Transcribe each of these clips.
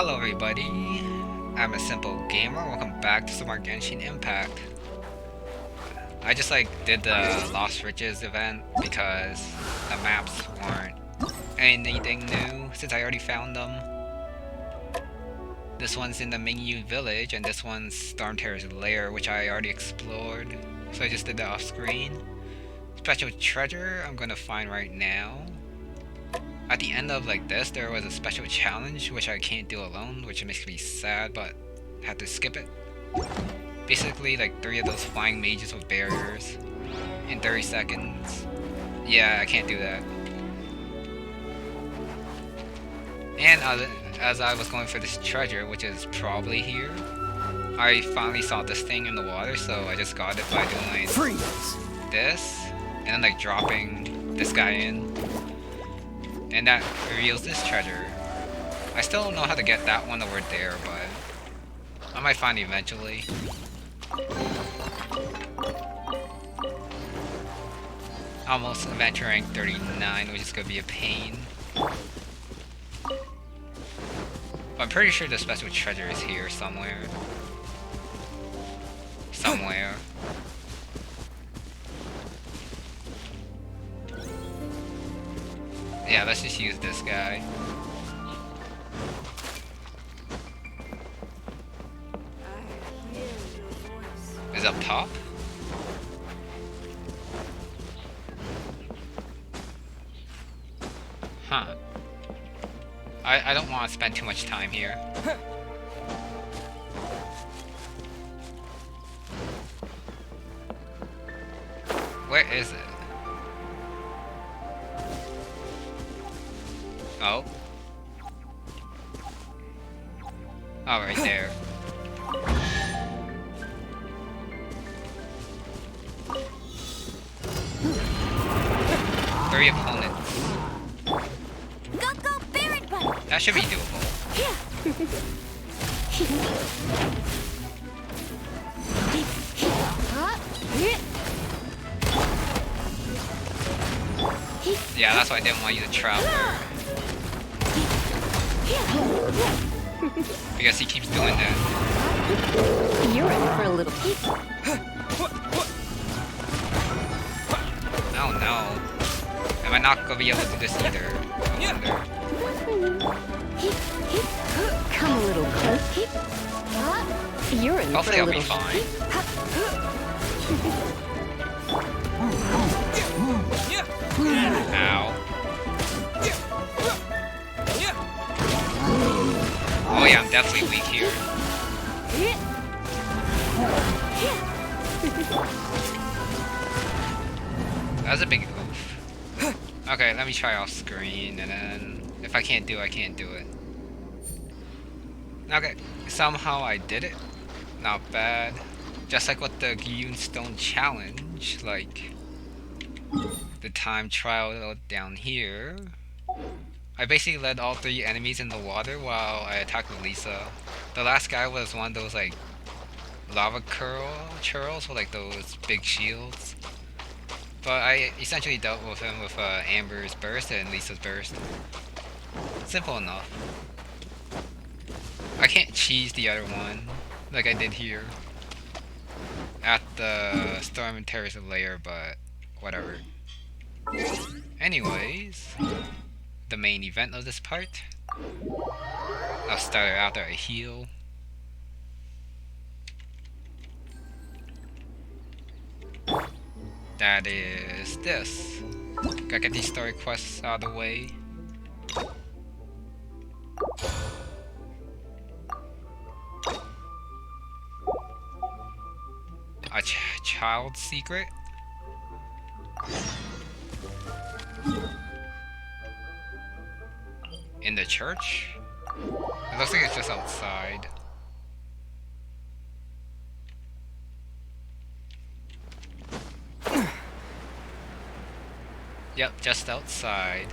Hello everybody, I'm a simple gamer. Welcome back to some more Genshin Impact. I just did the Lost Riches event because the maps weren't anything new since I already found them. This one's in the Mingyu village and this one's Stormterror's lair, which I already explored. So I just did that off screen. Special treasure I'm gonna find right now. At the end of this, there was a special challenge which I can't do alone, which makes me sad, but had to skip it. Basically, 3 of those flying mages with barriers in 30 seconds. Yeah, I can't do that. And as I was going for this treasure, which is probably here, I finally saw this thing in the water, so I just got it by doing this, and then dropping this guy in. And that reveals this treasure. I still don't know how to get that one over there, but I might find it eventually. Almost adventure rank 39, which is gonna be a pain. But I'm pretty sure the special treasure is here somewhere. Somewhere. Yeah, let's just use this guy. Is up top? Huh. I don't want to spend too much time here. Where is it? Oh. Oh, right there. Three opponents. Go, Barrett Bun! That should be doable. Yeah, that's why I didn't want you to traveler. Because he keeps doing that. You're in for a little Oh no. Am I not gonna be able to do this either? I wonder. Come a little close. You're in Hopefully for a I'll be little fine. Ow. Oh yeah, I'm definitely weak here. That was a big oof. Okay, let me try off screen, and then if I can't do it, I can't do it. Okay, somehow I did it. Not bad. Just like with the Gyun Stone challenge, the time trial down here. I basically led all 3 enemies in the water while I attacked with Lisa. The last guy was one of those lava churls with those big shields. But I essentially dealt with him with Amber's burst and Lisa's burst. Simple enough. I can't cheese the other one like I did here at the Storm Terror's lair, but whatever. Anyways, the main event of this part. I'll start after I heal. That is this. Gotta get these story quests out of the way. A child secret? In the church? It looks like it's just outside. Yep, just outside.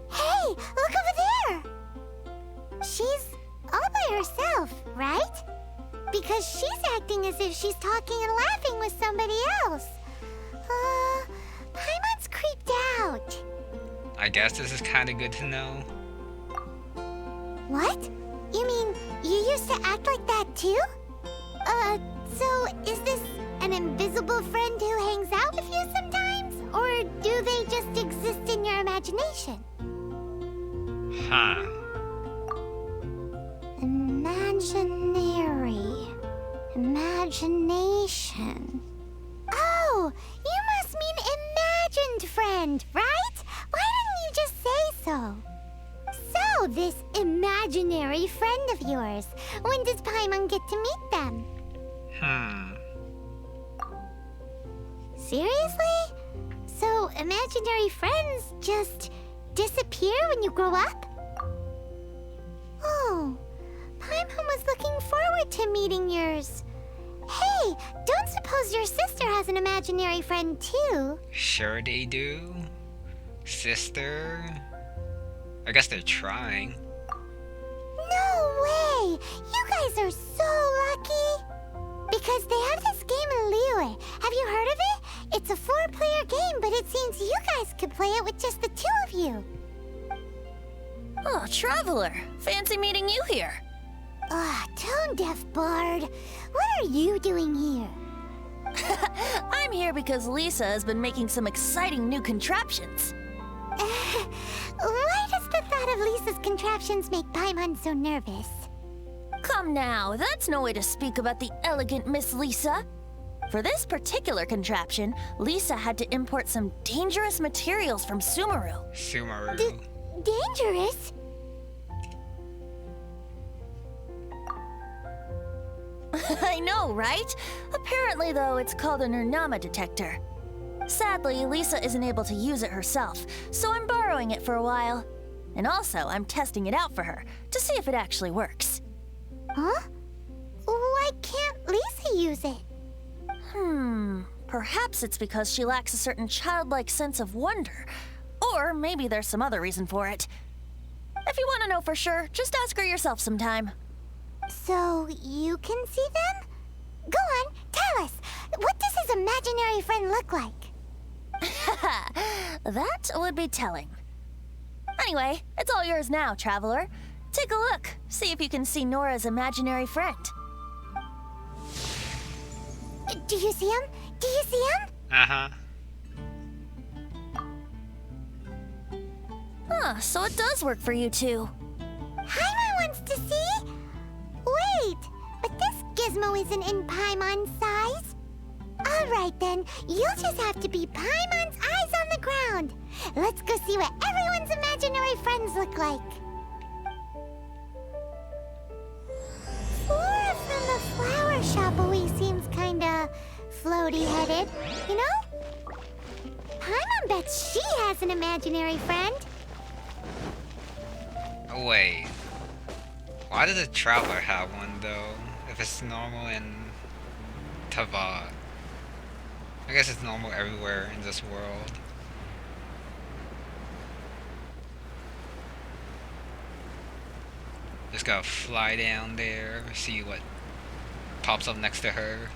Hey, look over there! She's all by herself, right? Because she's acting as if she's talking and laughing with somebody else. Paimon's creeped out. I guess this is kind of good to know. What? You mean you used to act like that too? So is this an invisible friend who hangs out with you sometimes? Or do they just exist in your imagination? Huh. Imaginary. Imagination. Oh, you must mean imagined friend, right? Why didn't you just say so? So, this imaginary friend of yours, when does Paimon get to meet them? Seriously? So, imaginary friends just disappear when you grow up? Oh, Paimon was looking forward to meeting yours. Hey, don't suppose your sister has an imaginary friend too? Sure they do. Sister? I guess they're trying. No way! You guys are so lucky! Because they have this game in Liyue. Have you heard of it? It's a 4-player game, but it seems you guys could play it with just the 2 of you. Oh, Traveler! Fancy meeting you here. Tone-deaf bard. What are you doing here? I'm here because Lisa has been making some exciting new contraptions. Why does the thought of Lisa's contraptions make Paimon so nervous? Come now, that's no way to speak about the elegant Miss Lisa. For this particular contraption, Lisa had to import some dangerous materials from Sumeru. Sumeru. Dangerous? I know, right? Apparently, though, it's called a Nernama detector. Sadly, Lisa isn't able to use it herself, so I'm borrowing it for a while. And also, I'm testing it out for her, to see if it actually works. Huh? Why can't Lisa use it? Perhaps it's because she lacks a certain childlike sense of wonder. Or maybe there's some other reason for it. If you want to know for sure, just ask her yourself sometime. So, you can see them? Go on, tell us. What does his imaginary friend look like? That would be telling. Anyway, it's all yours now, Traveler. Take a look. See if you can see Nora's imaginary friend. Do you see him? Do you see him? Uh-huh. So it does work for you two. Paimon wants to see? Wait, but this gizmo isn't in Paimon's size. Alright then, you'll just have to be Paimon's eyes on the ground. Let's go see what everyone's imaginary friends look like. Flora from the flower shop always seems kinda floaty-headed, you know? Paimon bets she has an imaginary friend. Wait. Why does a traveler have one though? If it's normal in Tavad. I guess it's normal everywhere in this world. Just gotta fly down there, see what pops up next to her.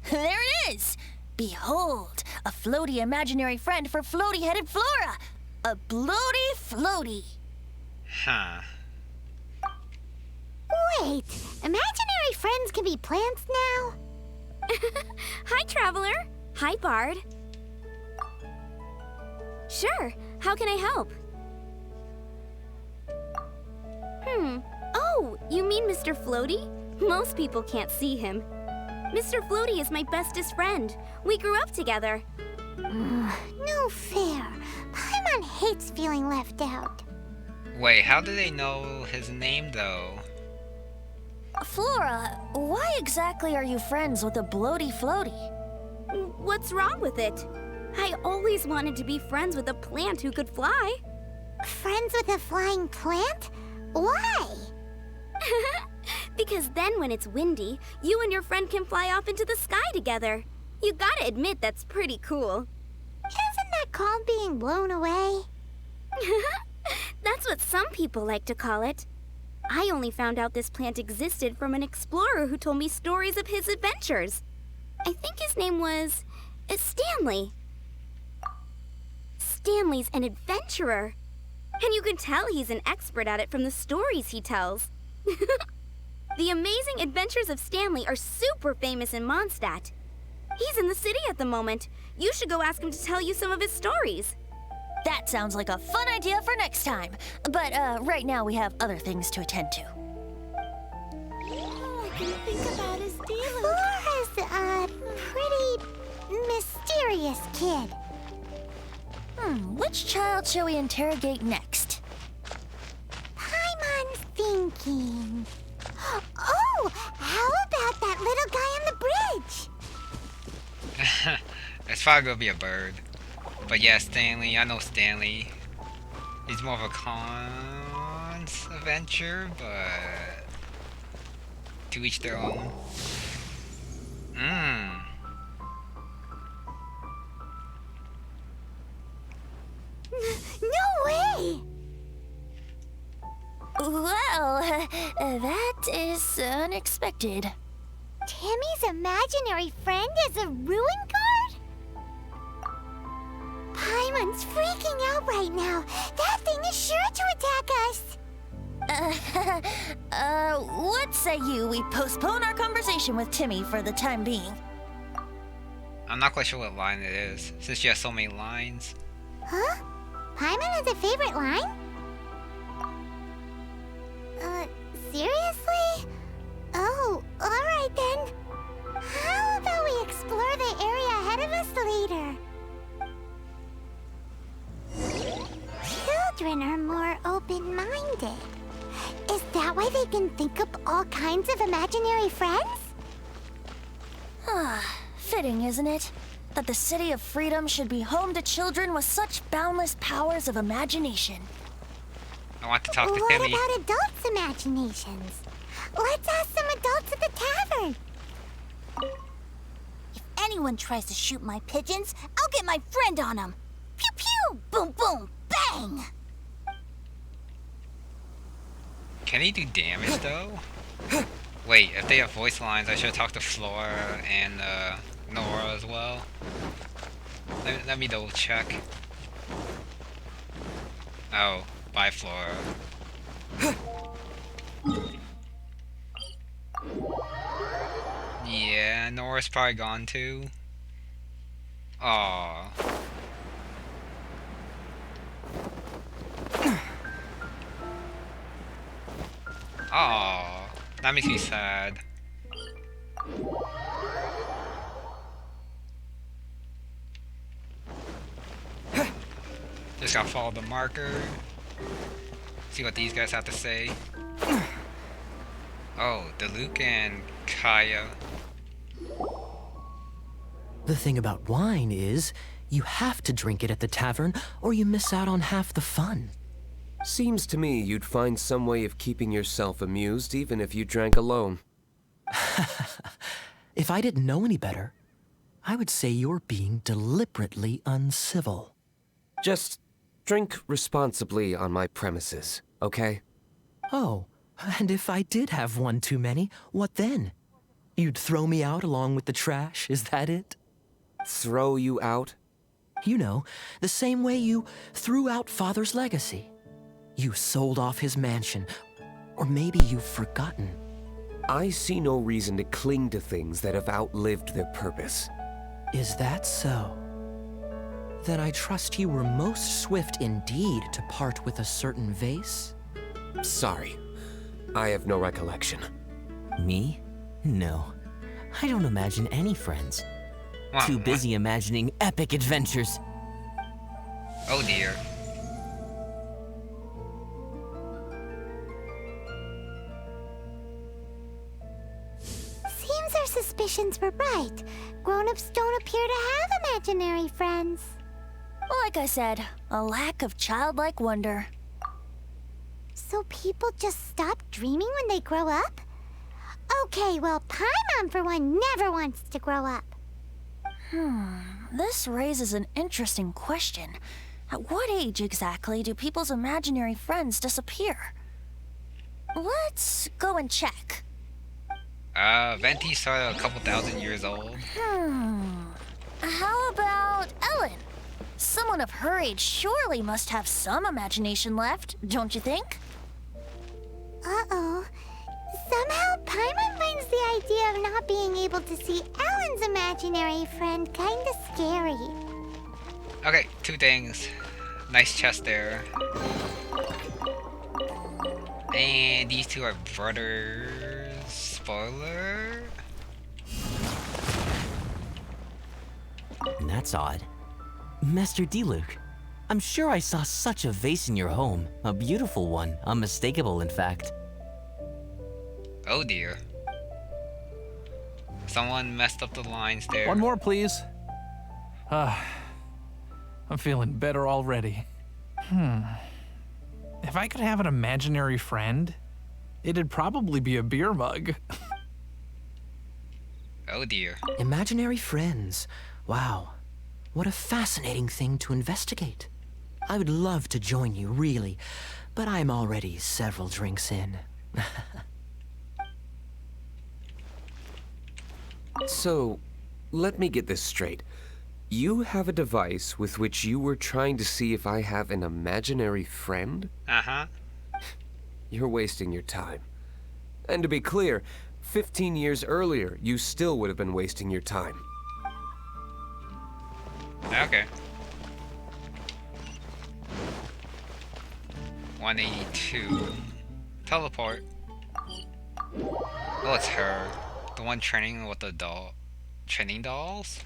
There it is! Behold, a floaty imaginary friend for floaty-headed Flora! A bloaty floaty! Huh. Wait, imaginary friends can be plants now? Hi, Traveler. Hi, Bard. Sure, how can I help? Oh, you mean Mr. Floaty? Most people can't see him. Mr. Floaty is my bestest friend. We grew up together. No fair. Paimon hates feeling left out. Wait, how do they know his name though? Flora, why exactly are you friends with a bloaty floaty? What's wrong with it? I always wanted to be friends with a plant who could fly. Friends with a flying plant? Why? Because then when it's windy, you and your friend can fly off into the sky together. You gotta admit that's pretty cool. Isn't that called being blown away? That's what some people like to call it. I only found out this plant existed from an explorer who told me stories of his adventures. I think his name was Stanley. Stanley's an adventurer. And you can tell he's an expert at it from the stories he tells. The amazing adventures of Stanley are super famous in Mondstadt. He's in the city at the moment. You should go ask him to tell you some of his stories. That sounds like a fun idea for next time. But right now we have other things to attend to. All I can think about is Flora's a pretty mysterious kid. Which child shall we interrogate next? Paimon's thinking. Oh, how about that little guy on the bridge? It's probably gonna be a bird. But yeah, Stanley, I know Stanley. He's more of a cons adventure, but to each their own. No way! Well, that is unexpected. Timmy's imaginary friend is a ruin guard? Paimon's freaking out right now. That thing is sure to attack us. What say we postpone our conversation with Timmy for the time being? I'm not quite sure what line it is, since she has so many lines. Huh? Paimon has a favorite line? Seriously? Oh, alright then. How about we explore the area ahead of us later? Children are more open-minded. Is that why they can think up all kinds of imaginary friends? Fitting, isn't it? That the City of Freedom should be home to children with such boundless powers of imagination. I want to talk to What Timmy. about adults' imaginations? Let's ask some adults at the tavern. If anyone tries to shoot my pigeons, I'll get my friend on them. Pew pew! Boom boom! Bang! Can he do damage though? Wait, if they have voice lines, I should talk to Flora and Nora as well. Let me double check. Oh, bye Flora. Yeah, Nora's probably gone too. Aww. Aww. That makes me sad. Just gotta follow the marker. See what these guys have to say. Oh, DeLuca and Kaya. The thing about wine is, you have to drink it at the tavern, or you miss out on half the fun. Seems to me you'd find some way of keeping yourself amused even if you drank alone. If I didn't know any better, I would say you're being deliberately uncivil. Just drink responsibly on my premises, okay? Oh, and if I did have one too many, what then? You'd throw me out along with the trash, is that it? Throw you out? You know, the same way you threw out Father's legacy. You sold off his mansion, or maybe you've forgotten. I see no reason to cling to things that have outlived their purpose. Is that so? Then I trust you were most swift indeed to part with a certain vase? Sorry, I have no recollection. Me? No. I don't imagine any friends. Too busy imagining epic adventures. Oh dear. Seems our suspicions were right. Grown-ups don't appear to have imaginary friends. Like I said, a lack of childlike wonder. So people just stop dreaming when they grow up? Okay, well, Paimon, for one, never wants to grow up. This raises an interesting question. At what age exactly do people's imaginary friends disappear? Let's go and check. Venti started a couple thousand years old. How about Ellen? Someone of her age surely must have some imagination left, don't you think? Uh-oh. Somehow, Paimon finds the idea of not being able to see Ellen's imaginary friend kinda scary. Okay, two things. Nice chest there. And these two are brothers. Spoiler? That's odd. Master Diluc, I'm sure I saw such a vase in your home. A beautiful one, unmistakable in fact. Oh dear. Someone messed up the lines there. One more, please. I'm feeling better already. If I could have an imaginary friend, it'd probably be a beer mug. Oh dear. Imaginary friends. Wow. What a fascinating thing to investigate. I would love to join you, really, but I'm already several drinks in. So, let me get this straight. You have a device with which you were trying to see if I have an imaginary friend? Uh-huh. You're wasting your time. And to be clear, 15 years earlier, you still would have been wasting your time. Okay. 182. Teleport. Oh, it's her. The one training with the training dolls?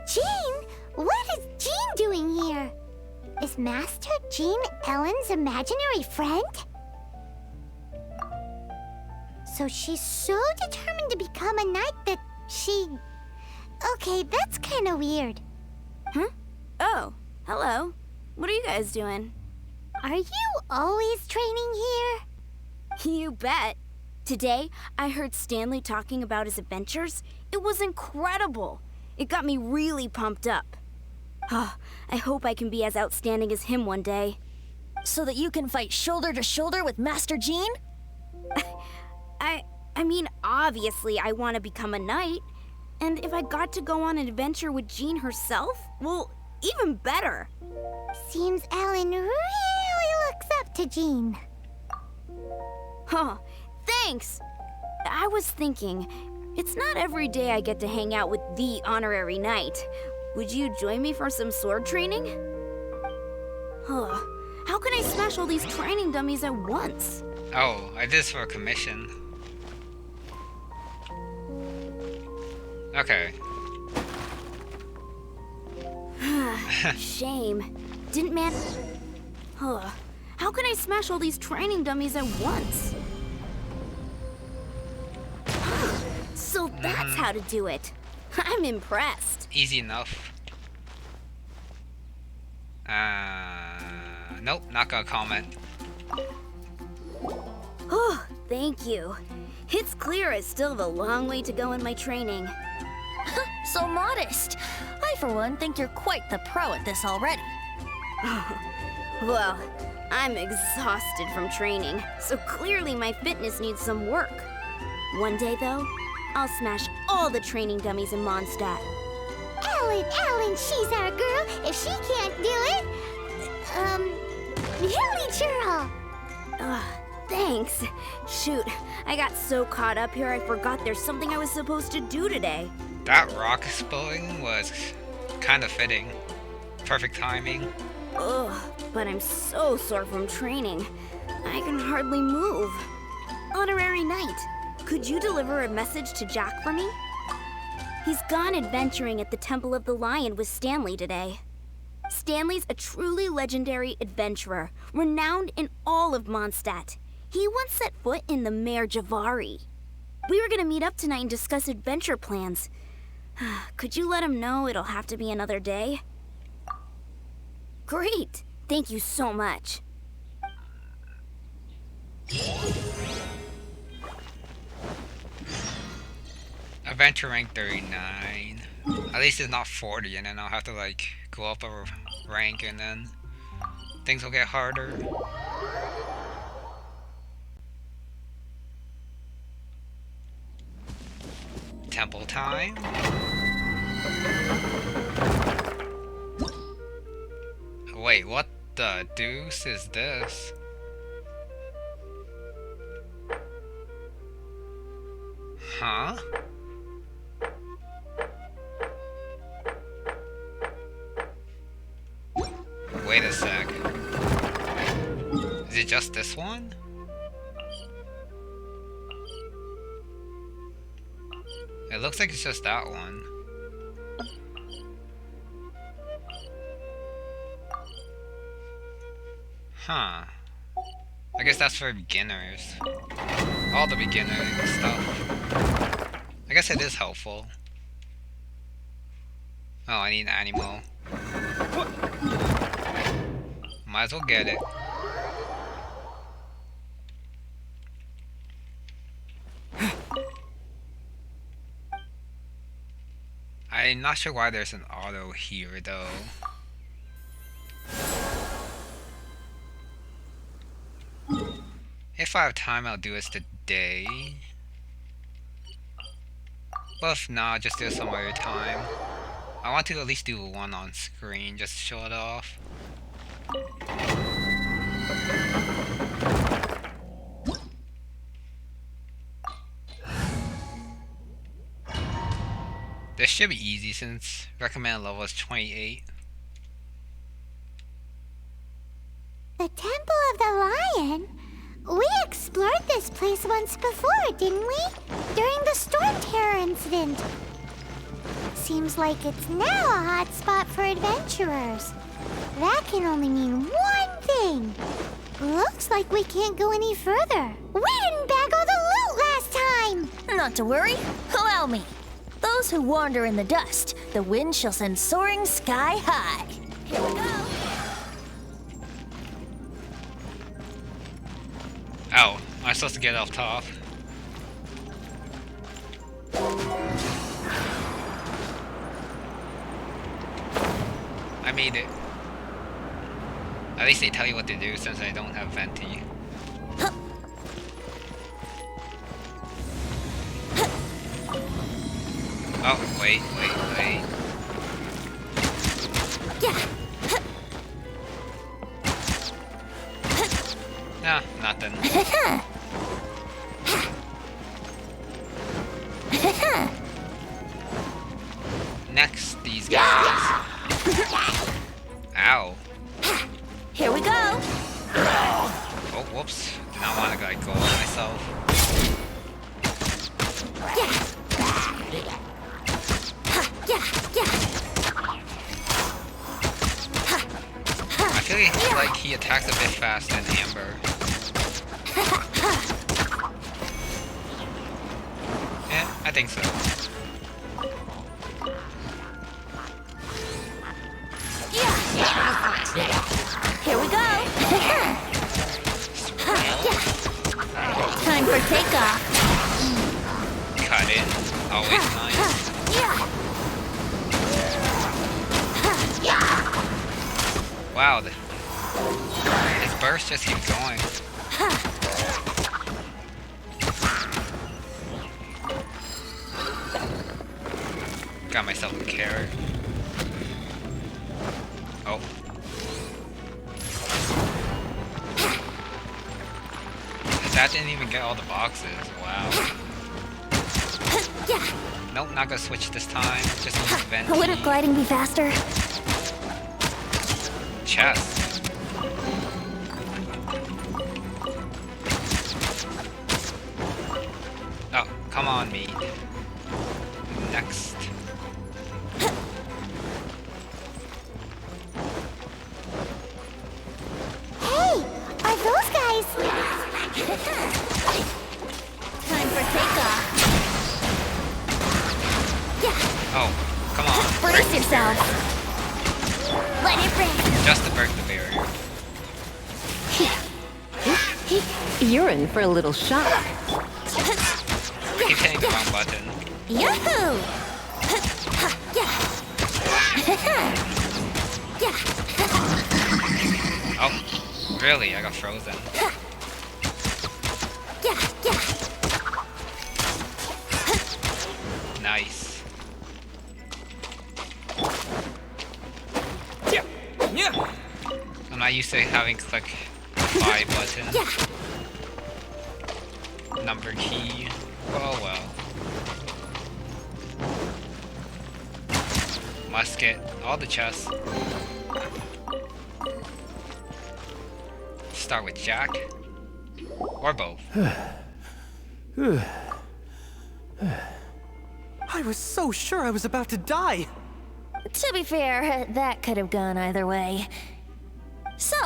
Jean? What is Jean doing here? Is Master Jean Ellen's imaginary friend? So she's so determined to become a knight that she... Okay, that's kind of weird. Huh? Oh, hello. What are you guys doing? Are you always training here? You bet. Today, I heard Stanley talking about his adventures. It was incredible. It got me really pumped up. Oh, I hope I can be as outstanding as him one day. So that you can fight shoulder to shoulder with Master Jean? I mean, obviously I want to become a knight. And if I got to go on an adventure with Jean herself, well, even better. Seems Ellen really looks up to Jean. Huh, thanks. I was thinking, it's not every day I get to hang out with the honorary knight. Would you join me for some sword training? Huh, how can I smash all these training dummies at once? Oh, I did this for a commission. Okay. Shame. Didn't man... Huh. How can I smash all these training dummies at once? So that's how to do it. I'm impressed. Easy enough. Nope, not gonna comment. Oh, thank you. It's clear I still have a long way to go in my training. So modest. I, for one, think you're quite the pro at this already. Well, I'm exhausted from training, so clearly my fitness needs some work. One day, though, I'll smash all the training dummies in Mondstadt. Ellen, she's our girl. If she can't do it, Hilly Churl. Thanks. Shoot, I got so caught up here I forgot there's something I was supposed to do today. That rock exploding was kind of fitting. Perfect timing. Ugh, but I'm so sore from training. I can hardly move. Honorary Knight, could you deliver a message to Jack for me? He's gone adventuring at the Temple of the Lion with Stanley today. Stanley's a truly legendary adventurer, renowned in all of Mondstadt. He once set foot in the Mare Jivari. We were gonna meet up tonight and discuss adventure plans. Could you let him know it'll have to be another day? Great! Thank you so much. Adventure rank 39. At least it's not 40, and then I'll have to like go up a rank, and then things will get harder. Temple time. Wait, what the deuce is this? Huh? Wait a sec. Is it just this one? It looks like it's just that one. Huh. I guess that's for beginners. All the beginner stuff. I guess it is helpful. Oh, I need an animal. Might as well get it. I'm not sure why there's an auto here though. If I have time, I'll do this today. But if not, just do it some other time. I want to at least do one on screen, just to show it off. This should be easy since recommended level is 28. The Temple of the Lion? We explored this place once before, didn't we? During the Storm Terror incident. Seems like it's now a hot spot for adventurers. That can only mean one thing. Looks like we can't go any further. We didn't bag all the loot last time! Not to worry. Allow me. Those who wander in the dust, the wind shall send soaring sky high. Here we go. Oh, am I supposed to get off top? I made it. At least they tell you what to do since I don't have Venti. Oh, wait. Nah, nothing. Next, these guys. Ow. Here we go. Oh, whoops. Did not want to like go on myself. I feel like he attacks a bit fast than Amber. Yeah, I think so. Here we go. Time for takeoff. Cut in. Always nice. Wow, his burst just keeps going. Got myself a carrot. Oh. That didn't even get all the boxes. Wow. Nope, not gonna switch this time. Just use Venti. Wouldn't gliding be faster? Chest. Oh, come on, me. Next. Hey, are those guys... Time for takeoff. Oh, come on. Brace yourself. Let it rip. Just to break the barrier. You're in for a little shock. Keep hitting the wrong button. Yahoo! Oh, really? I got frozen. Nice. Yeah. I'm not used to having to click Y button. Number key. Oh well. Musket. All the chests. Start with Jack. Or both. I was so sure I was about to die. To be fair, that could have gone either way. So,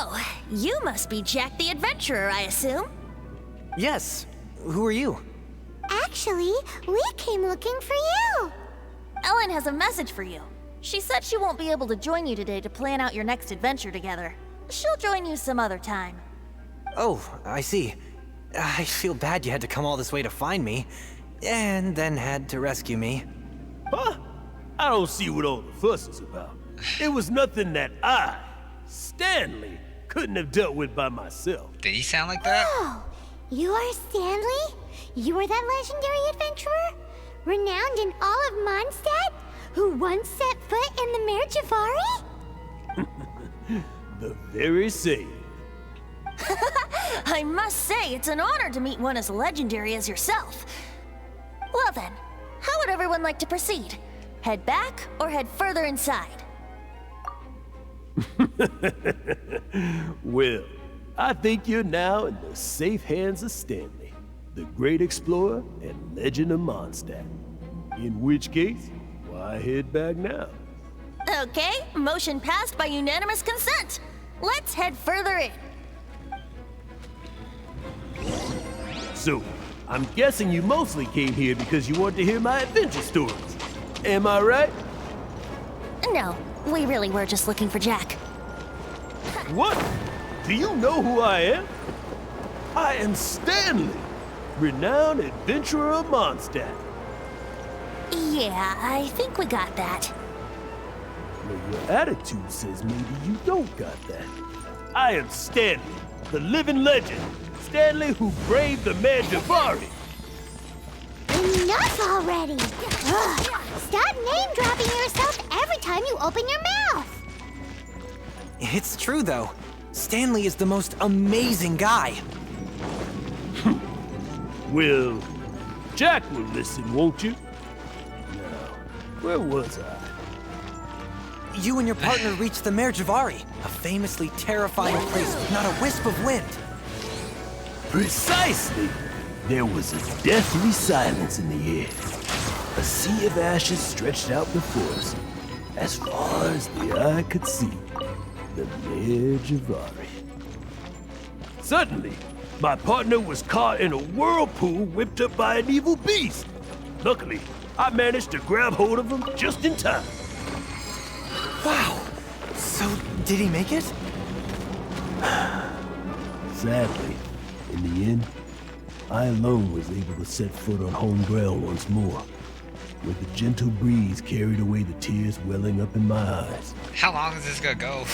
you must be Jack the Adventurer, I assume? Yes. Who are you? Actually, we came looking for you. Ellen has a message for you. She said she won't be able to join you today to plan out your next adventure together. She'll join you some other time. Oh, I see. I feel bad you had to come all this way to find me, and then had to rescue me. Huh? I don't see what all the fuss is about. It was nothing that I, Stanley, couldn't have dealt with by myself. Did he sound like that? Oh, you are Stanley? You are that legendary adventurer? Renowned in all of Mondstadt? Who once set foot in the Mare Jivari? The very same. I must say, it's an honor to meet one as legendary as yourself. Well then, how would everyone like to proceed? Head back or head further inside? Well, I think you're now in the safe hands of Stanley, the great explorer and legend of Mondstadt. In which case, why head back now? Okay, motion passed by unanimous consent. Let's head further in. So, I'm guessing you mostly came here because you want to hear my adventure stories. Am I right? No, we really were just looking for Jack. What? Do you know who I am? I am Stanley, renowned adventurer of Mondstadt. Yeah, I think we got that. Well, your attitude says maybe you don't got that. I am Stanley, the living legend. Stanley who braved the Mare Jivari. Enough already! Ugh. Stop name-dropping yourself every time you open your mouth! It's true, though. Stanley is the most amazing guy. Well, Jack will listen, won't you? Now, where was I? You and your partner reached the Mare Jivari, a famously terrifying place with not a wisp of wind. Precisely! There was a deathly silence in the air. A sea of ashes stretched out before us, as far as the eye could see. The Mare Jivari. Suddenly, my partner was caught in a whirlpool whipped up by an evil beast. Luckily, I managed to grab hold of him just in time. Wow. So, did he make it? Sadly, in the end, I alone was able to set foot on home ground once more, where the gentle breeze carried away the tears welling up in my eyes. How long is this gonna go?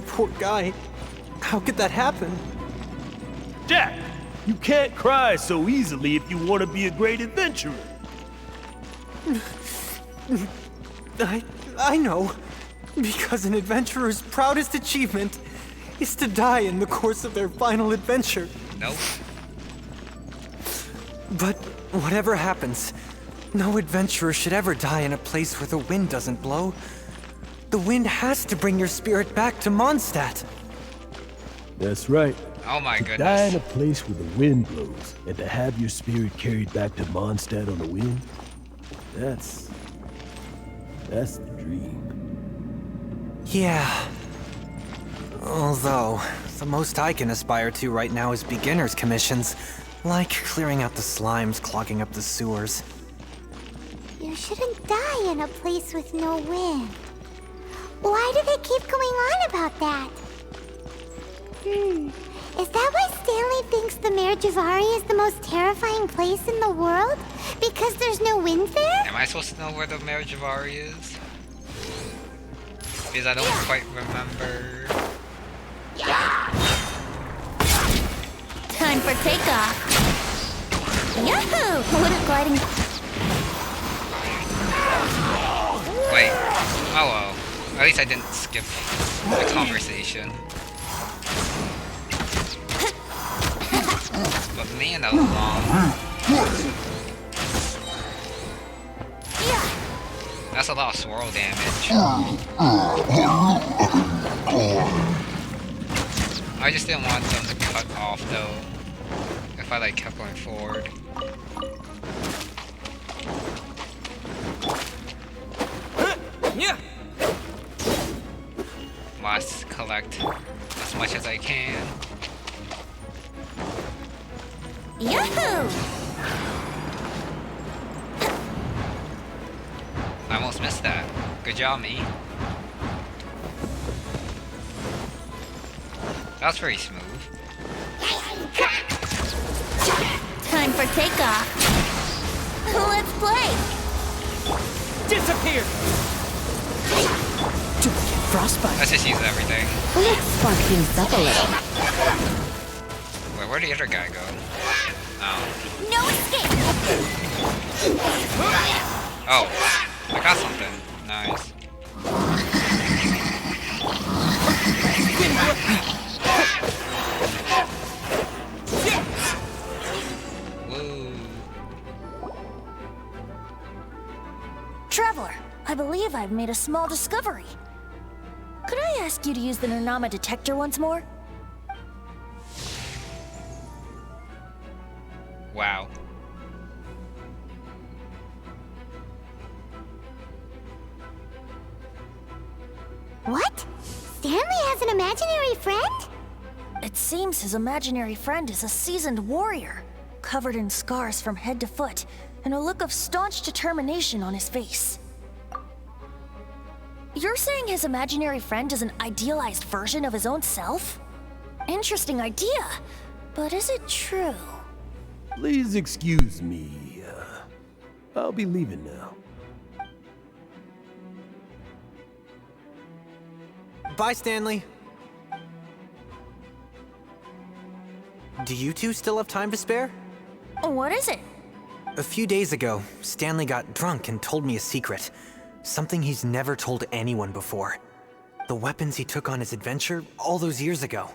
Poor guy. How could that happen? Jack, you can't cry so easily if you want to be a great adventurer. I know. Because an adventurer's proudest achievement is to die in the course of their final adventure. Nope. But whatever happens, no adventurer should ever die in a place where the wind doesn't blow. The wind has to bring your spirit back to Mondstadt. That's right. Oh my To die in goodness. a place where the wind blows and to have your spirit carried back to Mondstadt on the wind, that's the dream. Yeah. Although, the most I can aspire to right now is beginner's commissions, like clearing out the slimes clogging up the sewers. You shouldn't die in a place with no wind. Why do they keep going on about that? Is that why Stanley thinks the Mare Jivari is the most terrifying place in the world? Because there's no wind there? Am I supposed to know where the Mare Jivari is? Because I don't quite remember. Time for takeoff. Yahoo! Water gliding. Wait. Oh well. At least I didn't skip the conversation. But man alone. That's a lot of swirl damage. I just didn't want them to cut off though. If I like kept going forward. Yeah. Must collect as much as I can. Yahoo! I almost missed that. Good job, me. That was pretty smooth. Time for takeoff. Let's play. Disappear. Frostbite. Let's just use everything. Let's spark things up a little. Wait, where'd the other guy go? Oh. No escape. Oh, I got something. Nice. Woo. Traveler, I believe I've made a small discovery. Could I ask you to use the Nernama detector once more? Wow. What? Stanley has an imaginary friend? It seems his imaginary friend is a seasoned warrior, covered in scars from head to foot, and a look of staunch determination on his face. You're saying his imaginary friend is an idealized version of his own self? Interesting idea, but is it true? Please excuse me. I'll be leaving now. Bye, Stanley. Do you two still have time to spare? What is it? A few days ago, Stanley got drunk and told me a secret. Something he's never told anyone before. The weapons he took on his adventure all those years ago.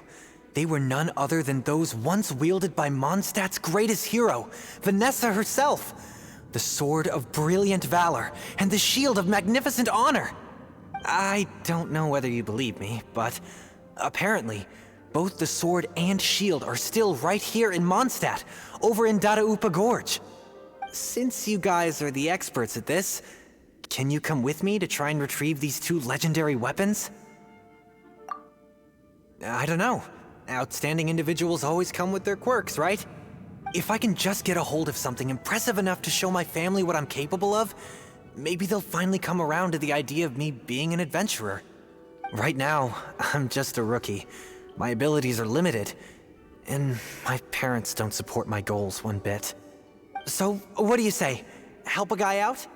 They were none other than those once wielded by Mondstadt's greatest hero, Vanessa herself. The Sword of Brilliant Valor and the Shield of Magnificent Honor. I don't know whether you believe me, but apparently, both the sword and shield are still right here in Mondstadt, over in Dadaupa Gorge. Since you guys are the experts at this, can you come with me to try and retrieve these two legendary weapons? I don't know. Outstanding individuals always come with their quirks, right? If I can just get a hold of something impressive enough to show my family what I'm capable of, maybe they'll finally come around to the idea of me being an adventurer. Right now, I'm just a rookie. My abilities are limited, and my parents don't support my goals one bit. So, what do you say? Help a guy out?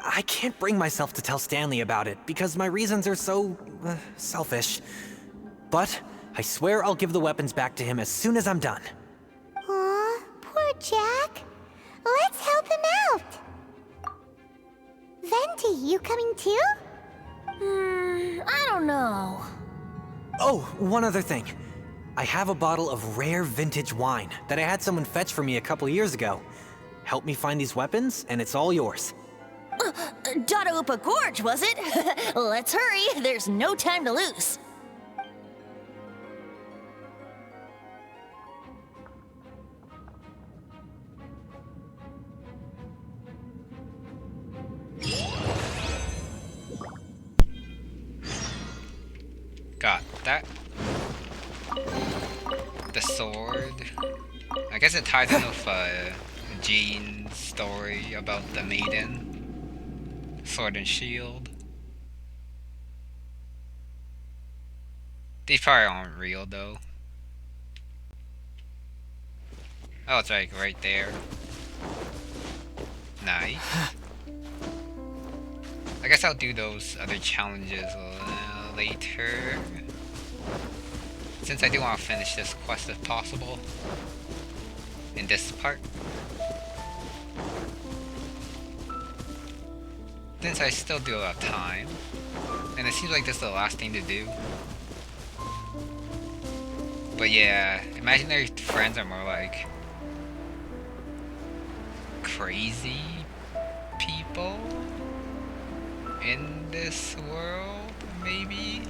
I can't bring myself to tell Stanley about it, because my reasons are so, selfish. But I swear I'll give the weapons back to him as soon as I'm done. Aw, poor Jack. Let's help him out. Venti, you coming too? I don't know. Oh, one other thing. I have a bottle of rare vintage wine that I had someone fetch for me a couple years ago. Help me find these weapons, and it's all yours. Dadaupa Gorge, was it? Let's hurry, there's no time to lose. Got that. The sword. I guess it ties in with Jean's story about the maiden. Sword and shield. These probably aren't real though. Oh, it's like right there. Nice. I guess I'll do those other challenges later. Since I do want to finish this quest if possible. In this part. Since I still do have time. And it seems like this is the last thing to do. But yeah, imaginary friends are more like crazy people in this world, maybe?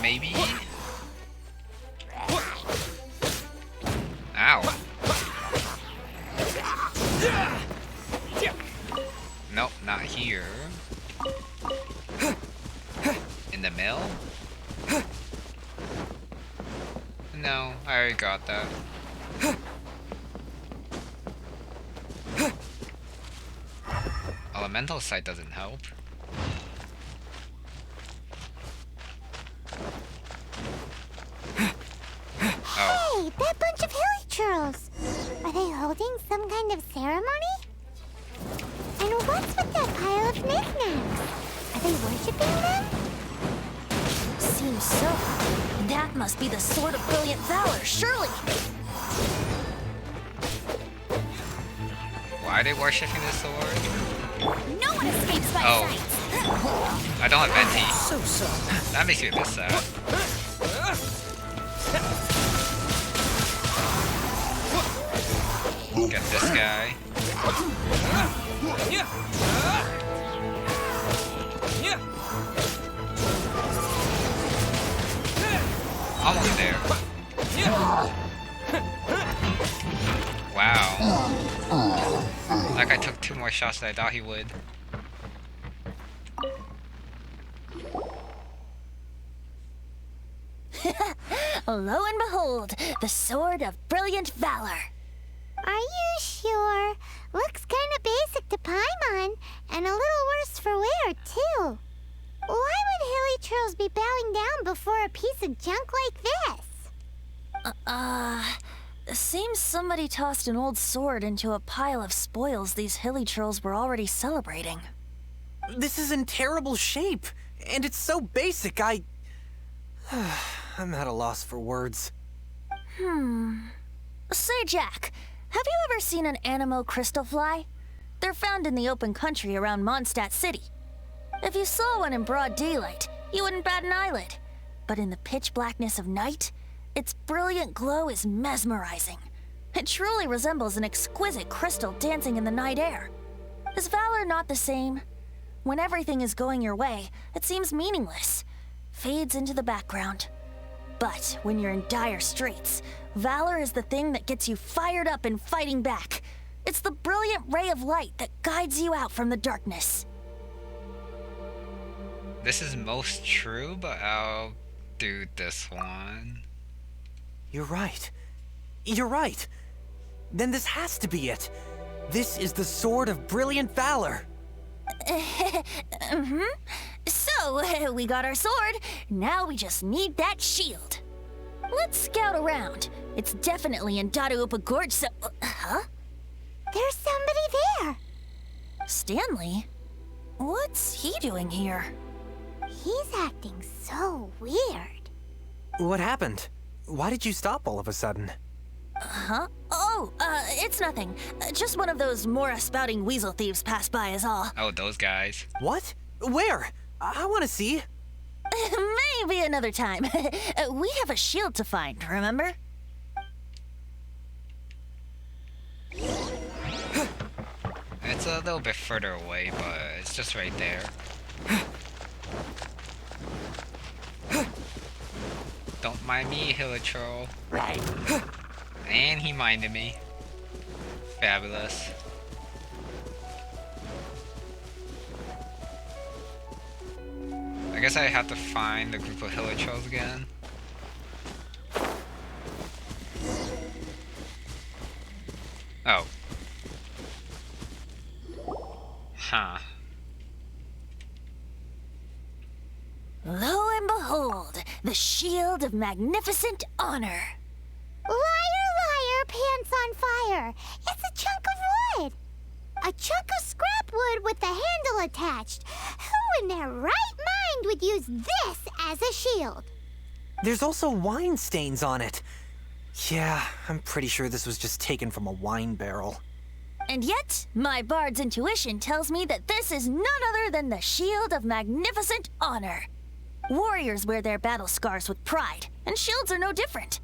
Maybe? Ow. Nope, not here. In the mill? No, I already got that. Elemental sight doesn't help. Oh. Hey, that bunch of hilichurls! Are they holding some kind of ceremony? And what's with that pile of knickknacks? Are they worshipping them? Seems so. That must be the Sword of Brilliant Valor, surely. Why are they worshipping the sword? No one escapes my sight. I don't have Venti. So. That makes me a bit sad. Get this guy. Almost there. Wow. Like I took 2 more shots than I thought he would. Lo and behold, the Sword of Brilliant Valor. Are you sure? Looks kind of basic to Paimon, and a little worse for wear, too. Why would hilichurls be bowing down before a piece of junk like this? Seems somebody tossed an old sword into a pile of spoils these hilichurls were already celebrating. This is in terrible shape, and it's so basic, I'm at a loss for words. Say, Jack, have you ever seen an anemo crystal fly? They're found in the open country around Mondstadt City. If you saw one in broad daylight, you wouldn't bat an eyelid. But in the pitch blackness of night, its brilliant glow is mesmerizing. It truly resembles an exquisite crystal dancing in the night air. Is valor not the same? When everything is going your way, it seems meaningless, fades into the background. But when you're in dire straits, valor is the thing that gets you fired up and fighting back. It's the brilliant ray of light that guides you out from the darkness. This is most true, but I'll do this one. You're right. You're right. Then this has to be it. This is the Sword of Brilliant Valor. So, we got our sword. Now we just need that shield. Let's scout around. It's definitely in Dadaupa Gorge, so... Huh? There's somebody there. Stanley? What's he doing here? He's acting so weird. What happened? Why did you stop all of a sudden? Huh? Oh, it's nothing. Just one of those Mora-spouting weasel thieves passed by is all. Oh, those guys. What? Where? I want to see. Maybe another time. We have a shield to find, remember? It's a little bit further away, but it's just right there. Don't mind me, hilichurl. Right. And he minded me. Fabulous. I guess I have to find the group of hilichurls again. Oh. Huh. Lo and behold, the Shield of Magnificent Honor. Liar, liar, pants on fire. It's a chunk of wood. A chunk of scrap wood with the handle attached. Who in their right mind would use this as a shield? There's also wine stains on it. Yeah, I'm pretty sure this was just taken from a wine barrel. And yet, my bard's intuition tells me that this is none other than the Shield of Magnificent Honor. Warriors wear their battle scars with pride, and shields are no different.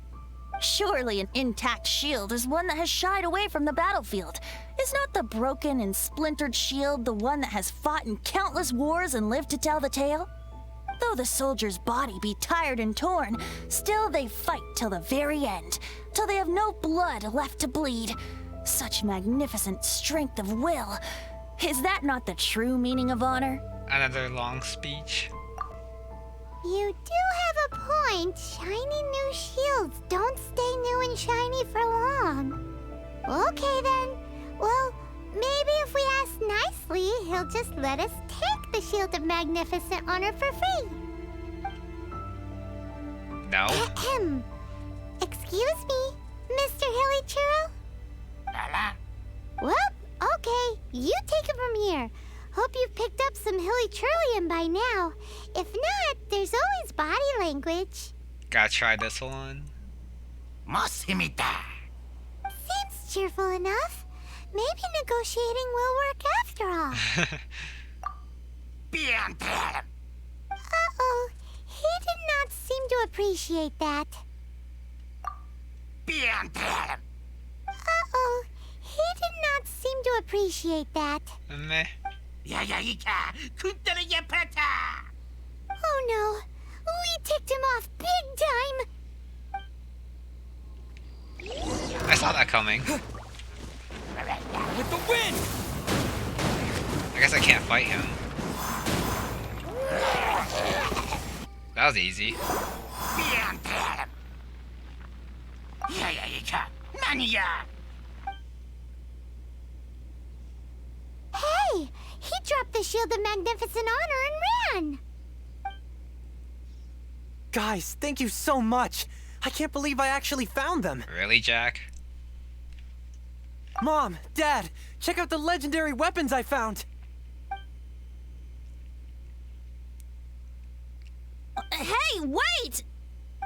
Surely an intact shield is one that has shied away from the battlefield. Is not the broken and splintered shield the one that has fought in countless wars and lived to tell the tale? Though the soldier's body be tired and torn, still they fight till the very end, till they have no blood left to bleed. Such magnificent strength of will. Is that not the true meaning of honor? Another long speech. You do have a point. Shiny new shields don't stay new and shiny for long. Okay then. Well, maybe if we ask nicely, he'll just let us take the Shield of Magnificent Honor for free. No. Ahem. Excuse me, Mr. Hilly Churro? Well, okay. You take it from here. Hope you've picked up some Hilly Churlian by now. If not, there's always body language. Gotta try this one. Seems cheerful enough. Maybe negotiating will work after all. Uh-oh. He did not seem to appreciate that. Uh-oh. He did not seem to appreciate that. Meh. Oh no. We ticked him off big time. I saw that coming. With the wind! I guess I can't fight him. That was easy. Hey! He dropped the Shield of Magnificent Honor and ran! Guys, thank you so much. I can't believe I actually found them. Really, Jack? Mom, Dad, check out the legendary weapons I found. Hey, wait!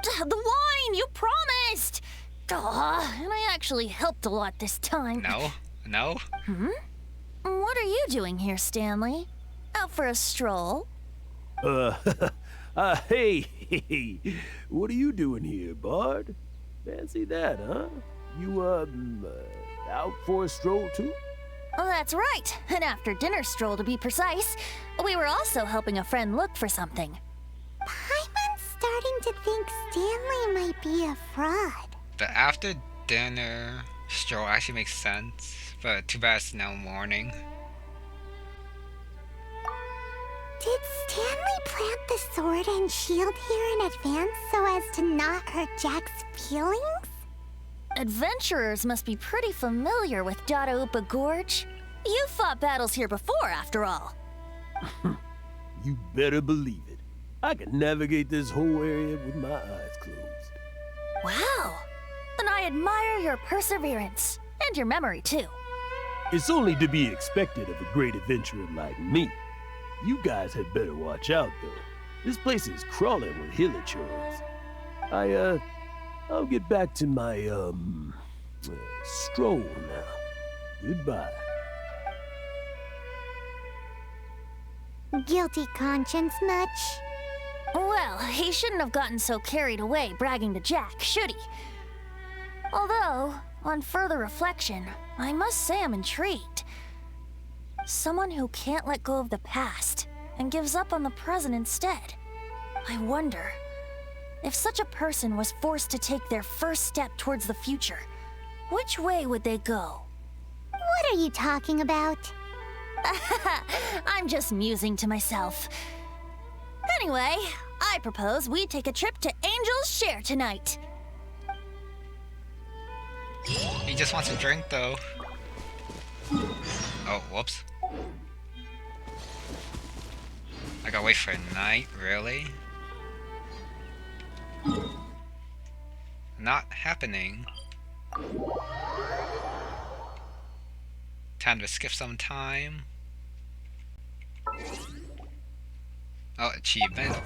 The wine, you promised! And I actually helped a lot this time. No? No? What are you doing here, Stanley? Out for a stroll? Hey, what are you doing here, Bard? Fancy that, huh? You, out for a stroll too? Oh, that's right. An after-dinner stroll, to be precise. We were also helping a friend look for something. Paimon's starting to think Stanley might be a fraud. The after dinner stroll actually makes sense, but too bad it's now morning. Did Stanley plant the sword and shield here in advance so as to not hurt Jack's feelings? Adventurers must be pretty familiar with Dadaupa Gorge. You fought battles here before, after all. You better believe it. I can navigate this whole area with my eyes closed. Wow. Then I admire your perseverance. And your memory, too. It's only to be expected of a great adventurer like me. You guys had better watch out, though. This place is crawling with hilichurls. I'll get back to my, stroll now. Goodbye. Guilty conscience much? Well, he shouldn't have gotten so carried away bragging to Jack, should he? Although, on further reflection, I must say I'm intrigued. Someone who can't let go of the past and gives up on the present instead. I wonder, if such a person was forced to take their first step towards the future, which way would they go? What are you talking about? I'm just musing to myself. Anyway, I propose we take a trip to Angel's Share tonight. He just wants a drink, though. Oh, whoops. I gotta wait for night, really? not happening. Time to skip some time. Oh, achievement.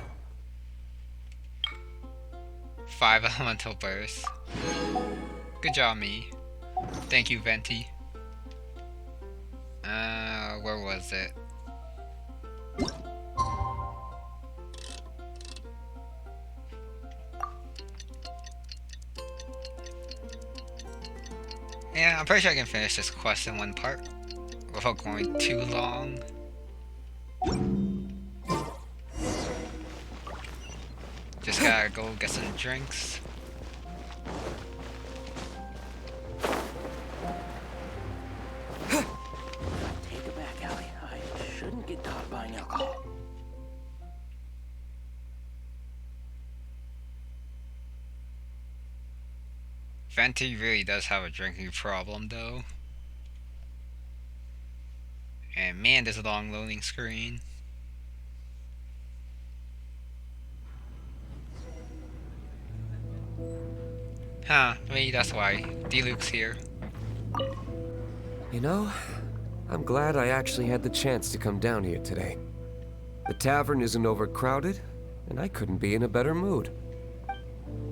5 elemental bursts. Good job, me. Thank you, Venti. Where was it? Yeah, I'm pretty sure I can finish this quest in one part without going too long. Just gotta go get some drinks. Take it back, Allie. I shouldn't get caught buying alcohol. Venti really does have a drinking problem, though. And man, there's a long loading screen. Huh, maybe that's why. D-Luke's here. You know, I'm glad I actually had the chance to come down here today. The tavern isn't overcrowded, and I couldn't be in a better mood.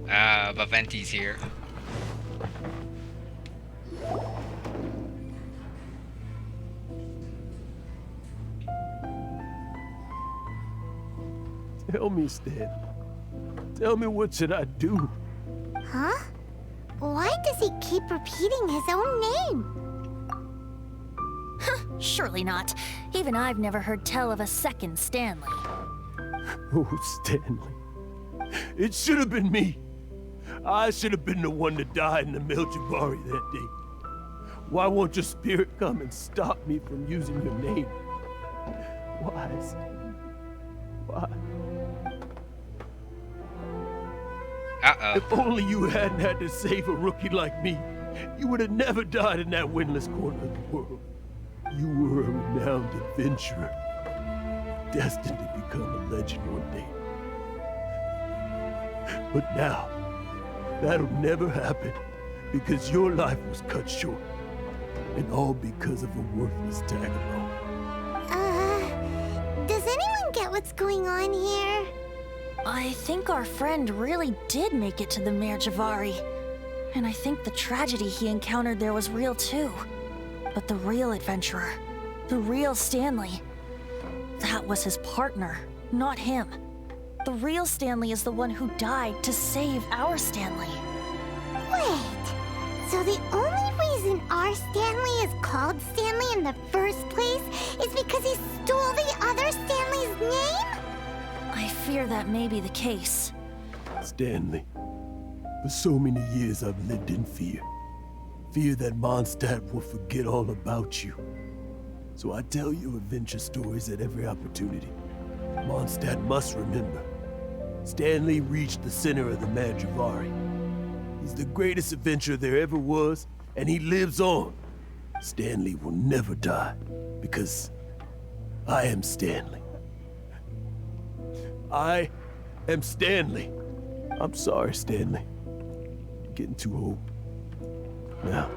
But Venti's here. Tell me, Stan. Tell me, what should I do? Huh? Why does he keep repeating his own name? Surely not. Even I've never heard tell of a second Stanley. Oh, Stanley. It should have been me. I should have been the one to die in the Mare Jivari that day. Why won't your spirit come and stop me from using your name? Why, Stanley? Why? Uh-oh. If only you hadn't had to save a rookie like me, you would have never died in that windless corner of the world. You were a renowned adventurer, destined to become a legend one day. But now, that'll never happen, because your life was cut short, and all because of a worthless tag-along. Does anyone get what's going on here? I think our friend really did make it to the Mare Jivari. And I think the tragedy he encountered there was real too. But the real adventurer, the real Stanley, that was his partner, not him. The real Stanley is the one who died to save our Stanley. Wait, so the only reason our Stanley is called Stanley in the first place is because he stole the other Stanley's name? I fear that may be the case. Stanley, for so many years I've lived in fear. Fear that Mondstadt will forget all about you. So I tell you adventure stories at every opportunity. Mondstadt must remember. Stanley reached the center of the Mare Jivari. He's the greatest adventurer there ever was, and he lives on. Stanley will never die, because I am Stanley. I am Stanley. I'm sorry, Stanley. You're getting too old. Now,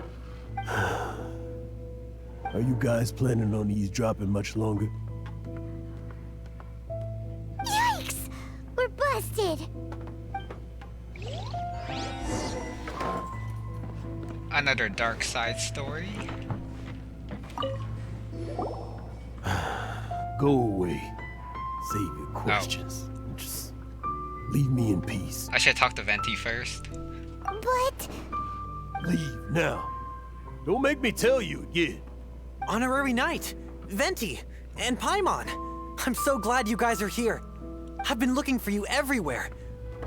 are you guys planning on eavesdropping much longer? Yikes! We're busted! Another dark side story. Go away. Save your questions. Just leave me in peace. I should talk to Venti first. But... Leave now. Don't make me tell you again. Honorary Knight, Venti, and Paimon. I'm so glad you guys are here. I've been looking for you everywhere.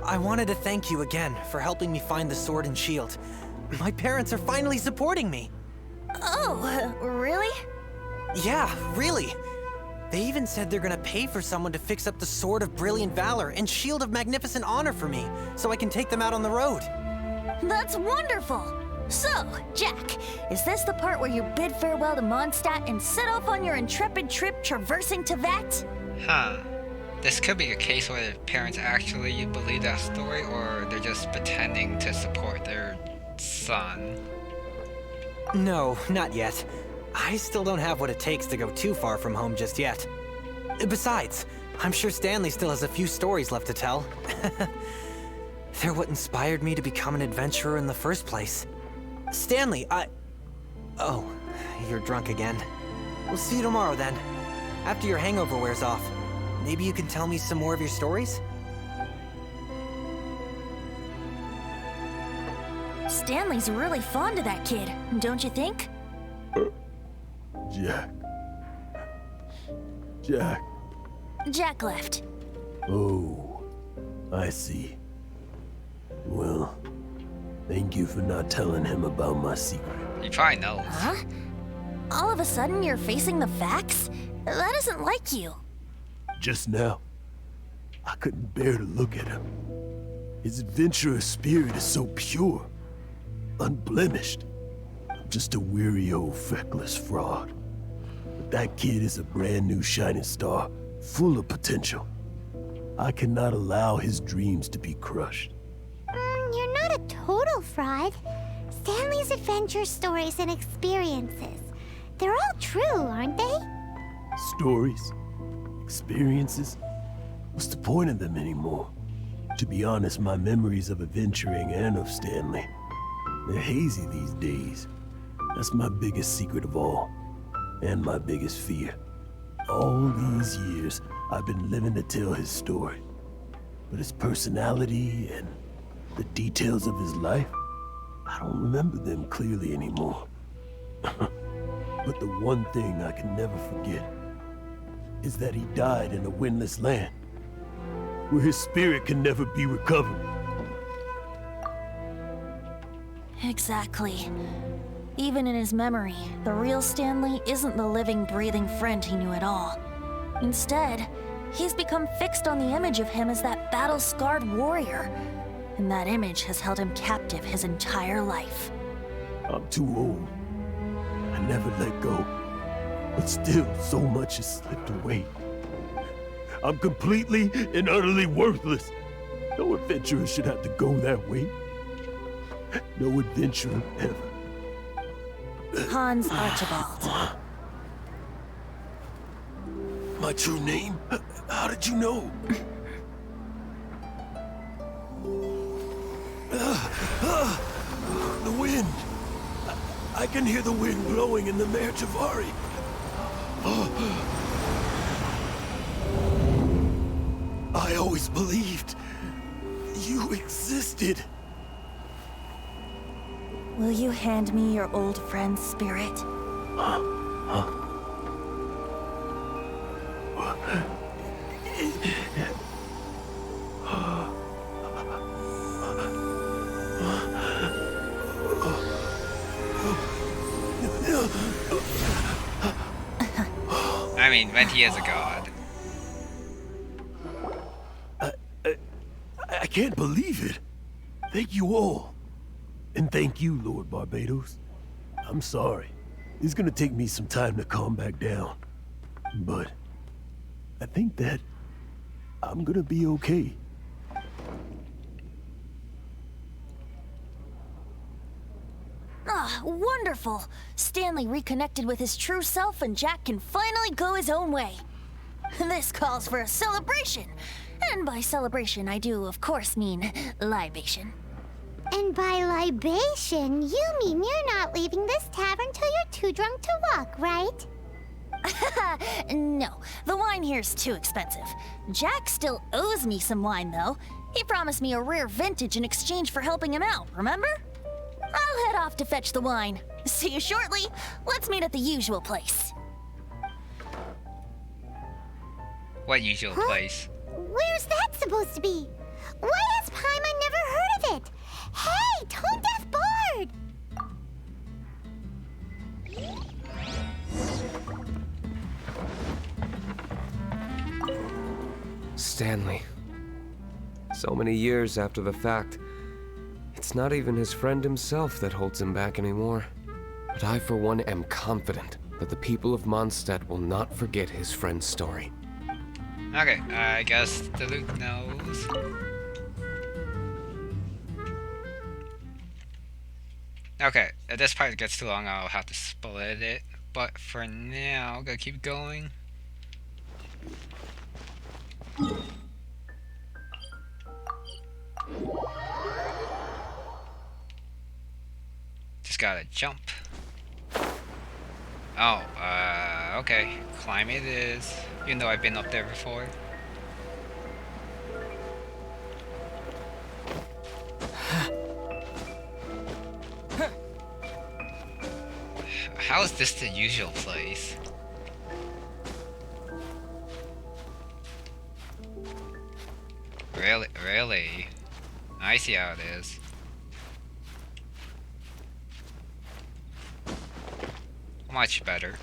I wanted to thank you again for helping me find the sword and shield. My parents are finally supporting me. Oh, really? Yeah, really. They even said they're gonna pay for someone to fix up the Sword of Brilliant Valor and Shield of Magnificent Honor for me, so I can take them out on the road. That's wonderful! So, Jack, is this the part where you bid farewell to Mondstadt and set off on your intrepid trip traversing Teyvat? Huh. This could be a case where the parents actually believe that story, or they're just pretending to support their son. No, not yet. I still don't have what it takes to go too far from home just yet. Besides, I'm sure Stanley still has a few stories left to tell. They're what inspired me to become an adventurer in the first place. Stanley, Oh, you're drunk again. We'll see you tomorrow then. After your hangover wears off. Maybe you can tell me some more of your stories? Stanley's really fond of that kid, don't you think? Jack. Jack. Jack left. Oh, I see. Well, thank you for not telling him about my secret. He probably knows. Huh? All of a sudden you're facing the facts? That isn't like you. Just now, I couldn't bear to look at him. His adventurous spirit is so pure, unblemished. I'm just a weary old feckless fraud. But that kid is a brand new shining star, full of potential. I cannot allow his dreams to be crushed. You're not a total fraud. Stanley's adventure stories and experiences. They're all true, aren't they? Stories? Experiences? What's the point of them anymore? To be honest, my memories of adventuring and of Stanley, they're hazy these days. That's my biggest secret of all, and my biggest fear. All these years, I've been living to tell his story. But his personality and the details of his life, I don't remember them clearly anymore. But the one thing I can never forget is that he died in a windless land, where his spirit can never be recovered. Exactly. Even in his memory, the real Stanley isn't the living, breathing friend he knew at all. Instead, he's become fixed on the image of him as that battle-scarred warrior. And that image has held him captive his entire life. I'm too old. I never let go. But still, so much has slipped away. I'm completely and utterly worthless. No adventurer should have to go that way. No adventurer ever. Hans Archibald. My true name? How did you know? The wind. I can hear the wind blowing in the Mare Jivari. I always believed you existed. Will you hand me your old friend's spirit? I mean, Venti is a god. I can't believe it. Thank you all. And thank you, Lord Barbados. I'm sorry. It's gonna take me some time to calm back down. But I think that I'm gonna be okay. Ah, wonderful! Stanley reconnected with his true self and Jack can finally go his own way. This calls for a celebration. And by celebration, I do, of course, mean libation. And by libation, you mean you're not leaving this tavern till you're too drunk to walk, right? No, the wine here's too expensive. Jack still owes me some wine, though. He promised me a rare vintage in exchange for helping him out, remember? I'll head off to fetch the wine. See you shortly. Let's meet at the usual place. What usual place? Where's that supposed to be? Why has Paimon never heard of it? Hey, Tone Deaf Bard! Stanley. So many years after the fact, it's not even his friend himself that holds him back anymore. But I, for one, am confident that the people of Mondstadt will not forget his friend's story. Okay, I guess the Luke knows. Okay, if this part gets too long, I'll have to split it. But for now, I'm gonna keep going. Just gotta jump. Oh, okay. Climb it is. Even though I've been up there before. How is this the usual place? Really? I see how it is. Much better.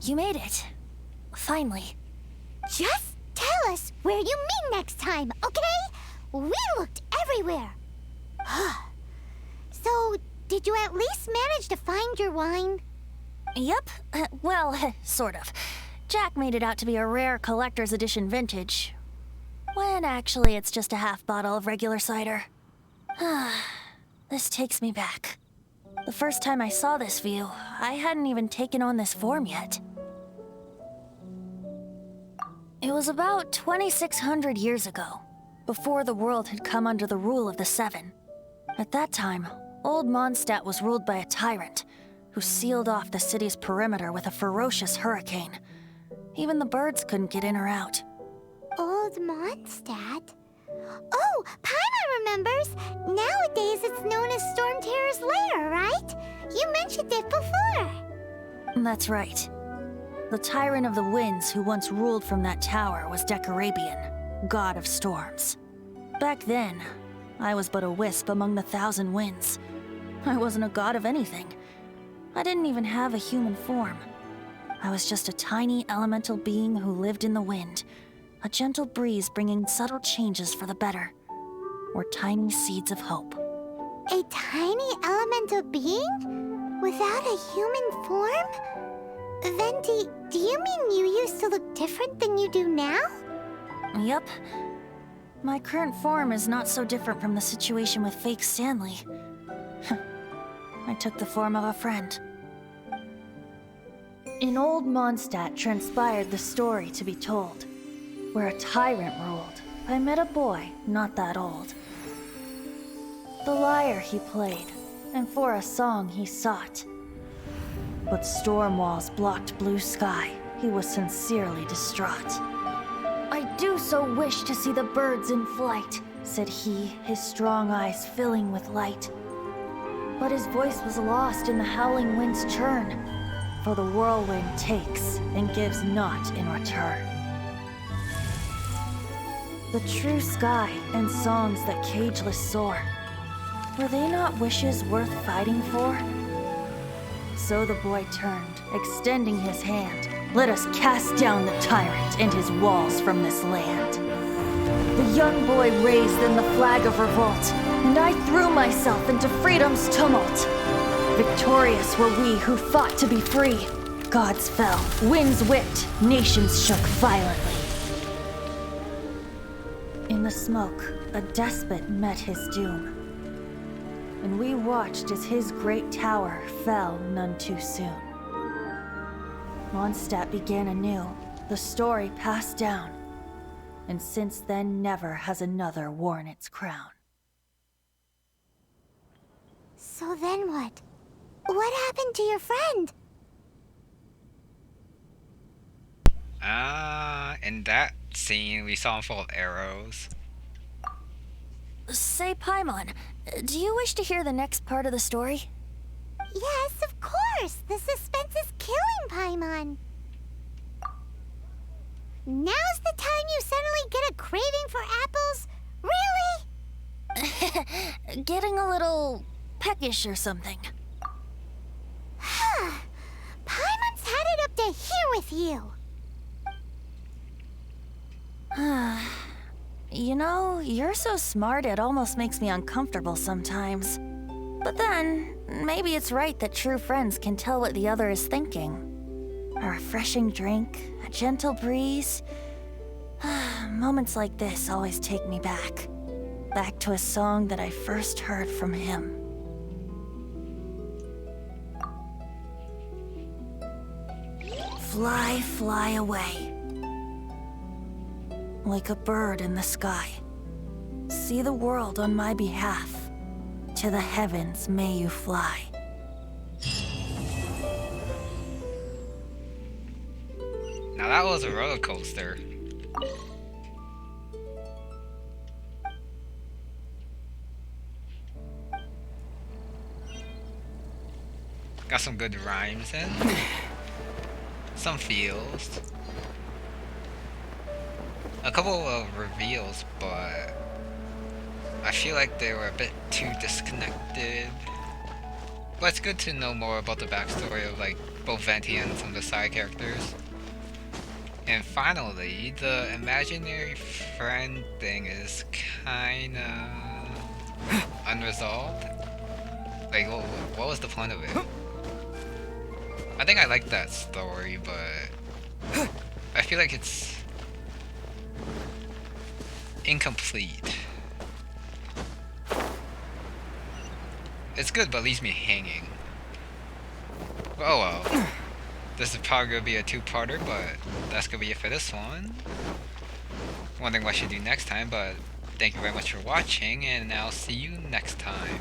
You made it. Finally. Just tell us where you meet next time, okay? We looked everywhere. So, did you at least manage to find your wine? Yep. Well, sort of. Jack made it out to be a rare collector's edition vintage. When actually it's just a half bottle of regular cider. This takes me back. The first time I saw this view, I hadn't even taken on this form yet. It was about 2,600 years ago, before the world had come under the rule of the Seven. At that time, Old Mondstadt was ruled by a tyrant who sealed off the city's perimeter with a ferocious hurricane. Even the birds couldn't get in or out. Old Mondstadt? Oh, Paimon remembers! Nowadays it's known as Storm Terror's lair, right? You mentioned it before. That's right. The Tyrant of the Winds who once ruled from that tower was Decarabian, god of storms. Back then, I was but a wisp among the 1,000 winds. I wasn't a god of anything. I didn't even have a human form. I was just a tiny elemental being who lived in the wind, a gentle breeze bringing subtle changes for the better, or tiny seeds of hope. A tiny elemental being? Without a human form? Venti, do you mean you used to look different than you do now? Yep. My current form is not so different from the situation with fake Stanley. I took the form of a friend. In Old Mondstadt transpired the story to be told. Where a tyrant ruled, I met a boy not that old. The lyre he played, and for a song he sought. But storm walls blocked blue sky, he was sincerely distraught. I do so wish to see the birds in flight, said he, his strong eyes filling with light. But his voice was lost in the howling wind's churn, for the whirlwind takes and gives not in return. The true sky and songs that cageless soar, were they not wishes worth fighting for? So the boy turned, extending his hand. Let us cast down the tyrant and his walls from this land. The young boy raised then the flag of revolt, and I threw myself into freedom's tumult. Victorious were we who fought to be free. Gods fell, winds whipped, nations shook violently. In the smoke, a despot met his doom. And we watched as his great tower fell none too soon. Mondstadt began anew, the story passed down, and since then never has another worn its crown. So then what? What happened to your friend? In that scene, we saw him full of arrows. Say, Paimon, do you wish to hear the next part of the story? Yes, of course! The suspense is killing, Paimon! Now's the time you suddenly get a craving for apples? Really? Getting a little peckish or something. Paimon's had it up to here with you! You know, you're so smart it almost makes me uncomfortable sometimes. But then, maybe it's right that true friends can tell what the other is thinking. A refreshing drink, a gentle breeze. Moments like this always take me back. Back to a song that I first heard from him. Fly, fly away. Like a bird in the sky. See the world on my behalf. To the heavens may you fly. Now that was a roller coaster. Got some good rhymes in. Some feels. A couple of reveals, but I feel like they were a bit too disconnected. But it's good to know more about the backstory of like both Venti and some of the side characters. And finally, the imaginary friend thing is kinda unresolved. Like, what was the point of it? I think I like that story, but I feel like it's incomplete. It's good, but leaves me hanging. Oh well. This is probably gonna be a two-parter, but that's gonna be it for this one. Wondering what I should do next time, but thank you very much for watching, and I'll see you next time.